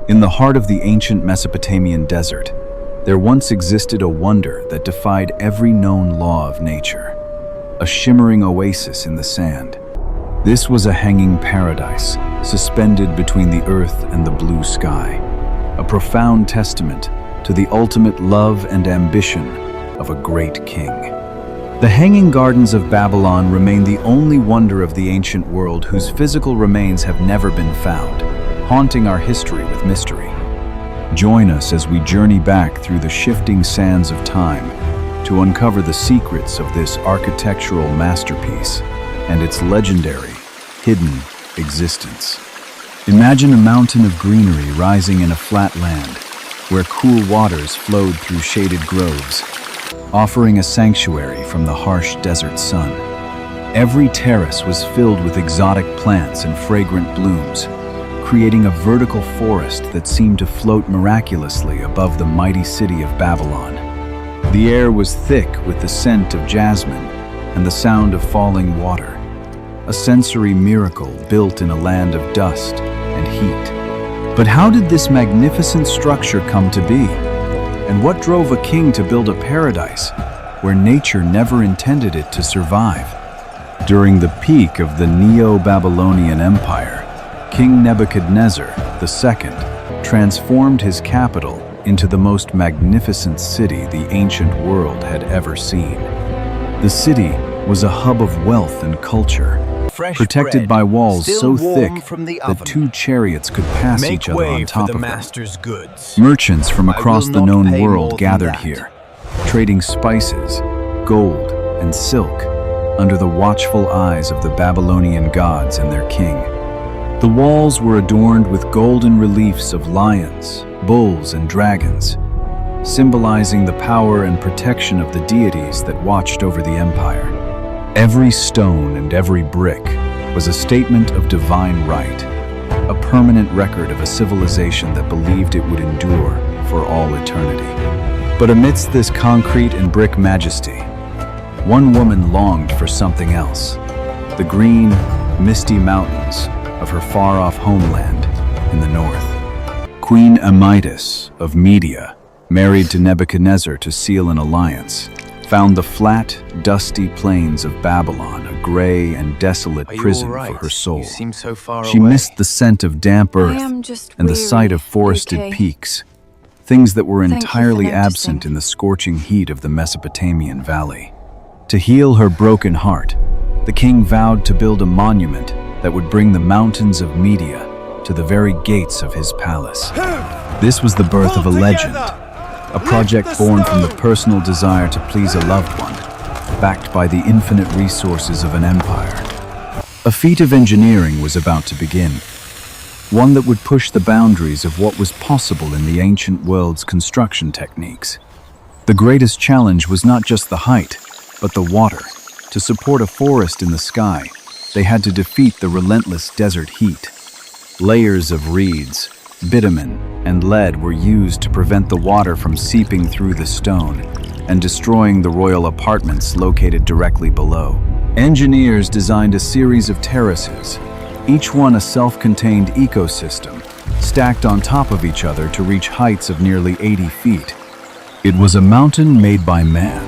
In the heart of the ancient Mesopotamian desert, there once existed a wonder that defied every known law of nature. A shimmering oasis in the sand. This was a hanging paradise, suspended between the earth and the blue sky. A profound testament to the ultimate love and ambition of a great king. The Hanging Gardens of Babylon remain the only wonder of the ancient world whose physical remains have never been found, haunting our history with mystery. Join us as we journey back through the shifting sands of time to uncover the secrets of this architectural masterpiece and its legendary, hidden existence. Imagine a mountain of greenery rising in a flat land, where cool waters flowed through shaded groves, offering a sanctuary from the harsh desert sun. Every terrace was filled with exotic plants and fragrant blooms, creating a vertical forest that seemed to float miraculously above the mighty city of Babylon. The air was thick with the scent of jasmine and the sound of falling water, a sensory miracle built in a land of dust and heat. But how did this magnificent structure come to be? And what drove a king to build a paradise where nature never intended it to survive? During the peak of the Neo-Babylonian Empire, King Nebuchadnezzar II transformed his capital into the most magnificent city the ancient world had ever seen. The city was a hub of wealth and culture, protected by walls so thick that two chariots could pass each other on top of them. Merchants from across the known world gathered here, trading spices, gold, and silk under the watchful eyes of the Babylonian gods and their king. The walls were adorned with golden reliefs of lions, bulls, and dragons, symbolizing the power and protection of the deities that watched over the empire. Every stone and every brick was a statement of divine right, a permanent record of a civilization that believed it would endure for all eternity. But amidst this concrete and brick majesty, one woman longed for something else: the green, misty mountains of her far-off homeland in the north. Queen Amytis of Media, married to Nebuchadnezzar to seal an alliance, found the flat, dusty plains of Babylon a gray and desolate prison for her soul. She missed the scent of damp earth and the sight of forested peaks, things that were entirely absent in the scorching heat of the Mesopotamian valley. To heal her broken heart, the king vowed to build a monument that would bring the mountains of Media to the very gates of his palace. This was the birth of a legend, a project born from the personal desire to please a loved one, backed by the infinite resources of an empire. A feat of engineering was about to begin, one that would push the boundaries of what was possible in the ancient world's construction techniques. The greatest challenge was not just the height, but the water. To support a forest in the sky, they had to defeat the relentless desert heat. Layers of reeds, bitumen, and lead were used to prevent the water from seeping through the stone and destroying the royal apartments located directly below. Engineers designed a series of terraces, each one a self-contained ecosystem, stacked on top of each other to reach heights of nearly 80 feet. It was a mountain made by man,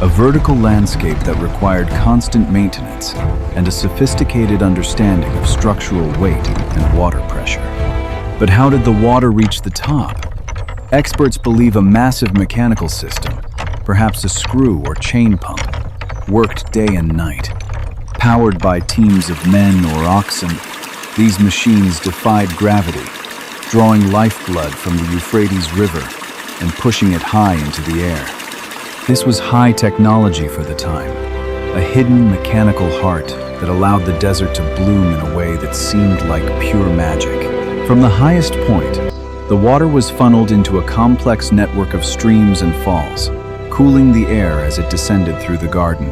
a vertical landscape that required constant maintenance and a sophisticated understanding of structural weight and water pressure. But how did the water reach the top? Experts believe a massive mechanical system, perhaps a screw or chain pump, worked day and night. Powered by teams of men or oxen, these machines defied gravity, drawing lifeblood from the Euphrates River and pushing it high into the air. This was high technology for the time, a hidden mechanical heart that allowed the desert to bloom in a way that seemed like pure magic. From the highest point, the water was funneled into a complex network of streams and falls, cooling the air as it descended through the garden.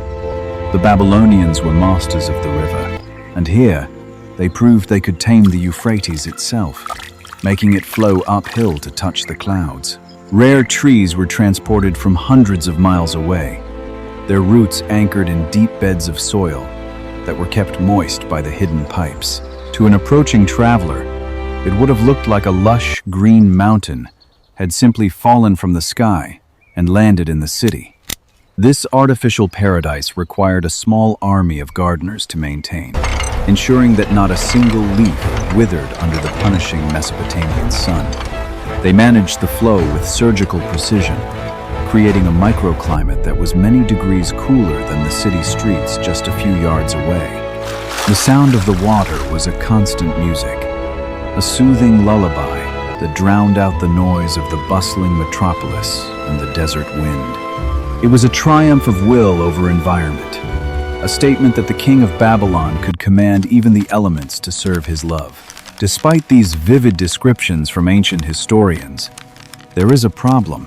The Babylonians were masters of the river, and here they proved they could tame the Euphrates itself, making it flow uphill to touch the clouds. Rare trees were transported from hundreds of miles away, their roots anchored in deep beds of soil that were kept moist by the hidden pipes. To an approaching traveler, It would have looked like a lush, green mountain had simply fallen from the sky and landed in the city. This artificial paradise required a small army of gardeners to maintain, ensuring that not a single leaf withered under the punishing Mesopotamian sun. They managed the flow with surgical precision, creating a microclimate that was many degrees cooler than the city streets just a few yards away. The sound of the water was a constant music, a soothing lullaby that drowned out the noise of the bustling metropolis and the desert wind. It was a triumph of will over environment, a statement that the king of Babylon could command even the elements to serve his love. Despite these vivid descriptions from ancient historians, there is a problem.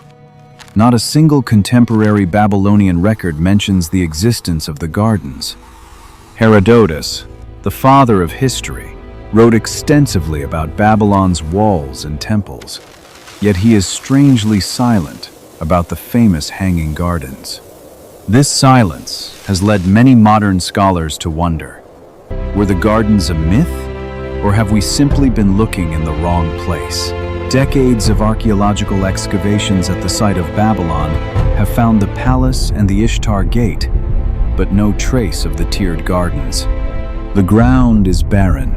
Not a single contemporary Babylonian record mentions the existence of the gardens. Herodotus, the father of history, wrote extensively about Babylon's walls and temples, yet he is strangely silent about the famous Hanging Gardens. This silence has led many modern scholars to wonder, were the gardens a myth, or have we simply been looking in the wrong place? Decades of archaeological excavations at the site of Babylon have found the palace and the Ishtar Gate, but no trace of the tiered gardens. The ground is barren,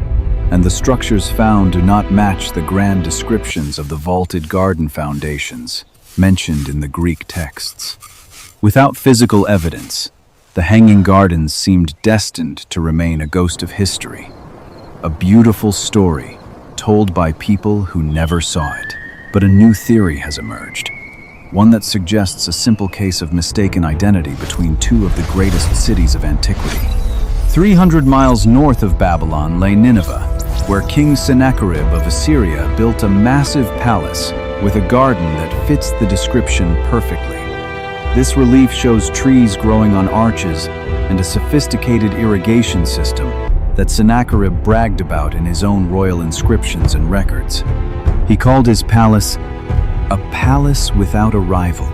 and the structures found do not match the grand descriptions of the vaulted garden foundations mentioned in the Greek texts. Without physical evidence, the Hanging Gardens seemed destined to remain a ghost of history, a beautiful story told by people who never saw it. But a new theory has emerged, one that suggests a simple case of mistaken identity between two of the greatest cities of antiquity. 300 miles north of Babylon lay Nineveh, where King Sennacherib of Assyria built a massive palace with a garden that fits the description perfectly. This relief shows trees growing on arches and a sophisticated irrigation system that Sennacherib bragged about in his own royal inscriptions and records. He called his palace a palace without a rival,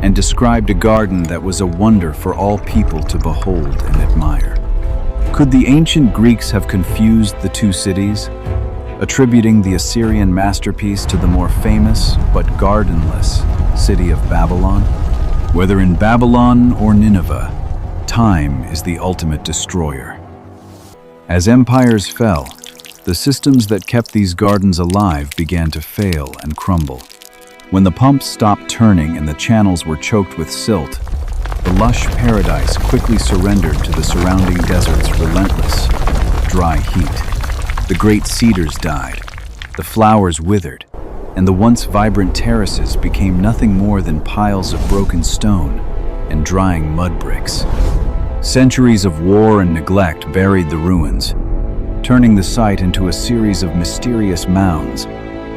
and described a garden that was a wonder for all people to behold and admire. Could the ancient Greeks have confused the two cities, attributing the Assyrian masterpiece to the more famous but gardenless city of Babylon? Whether in Babylon or Nineveh, time is the ultimate destroyer. As empires fell, the systems that kept these gardens alive began to fail and crumble. When the pumps stopped turning and the channels were choked with silt, the lush paradise quickly surrendered to the surrounding desert's relentless, dry heat. The great cedars died, the flowers withered, and the once vibrant terraces became nothing more than piles of broken stone and drying mud bricks. Centuries of war and neglect buried the ruins, turning the site into a series of mysterious mounds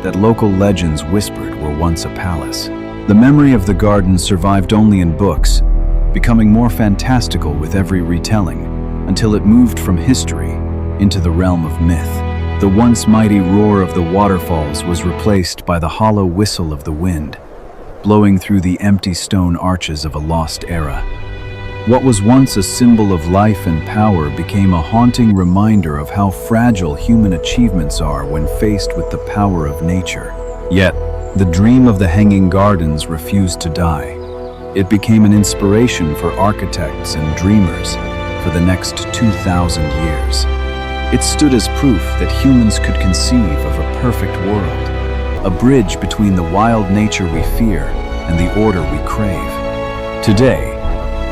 that local legends whispered were once a palace. The memory of the garden survived only in books, becoming more fantastical with every retelling, until it moved from history into the realm of myth. The once mighty roar of the waterfalls was replaced by the hollow whistle of the wind, blowing through the empty stone arches of a lost era. What was once a symbol of life and power became a haunting reminder of how fragile human achievements are when faced with the power of nature. Yet, the dream of the Hanging Gardens refused to die. It became an inspiration for architects and dreamers for the next 2,000 years. It stood as proof that humans could conceive of a perfect world, a bridge between the wild nature we fear and the order we crave. Today,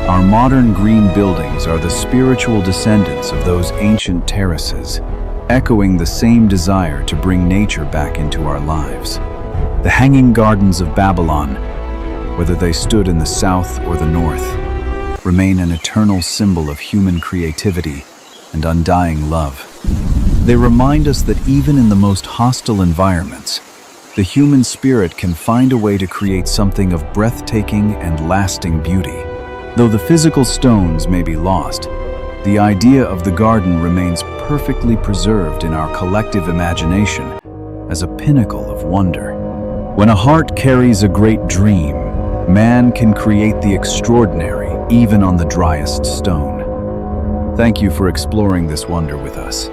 our modern green buildings are the spiritual descendants of those ancient terraces, echoing the same desire to bring nature back into our lives. The Hanging Gardens of Babylon, whether they stood in the south or the north, remain an eternal symbol of human creativity and undying love. They remind us that even in the most hostile environments, the human spirit can find a way to create something of breathtaking and lasting beauty. Though the physical stones may be lost, the idea of the garden remains perfectly preserved in our collective imagination as a pinnacle of wonder. When a heart carries a great dream, man can create the extraordinary even on the driest stone. Thank you for exploring this wonder with us.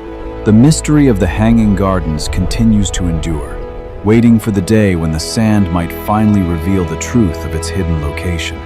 The mystery of the Hanging Gardens continues to endure, waiting for the day when the sand might finally reveal the truth of its hidden location.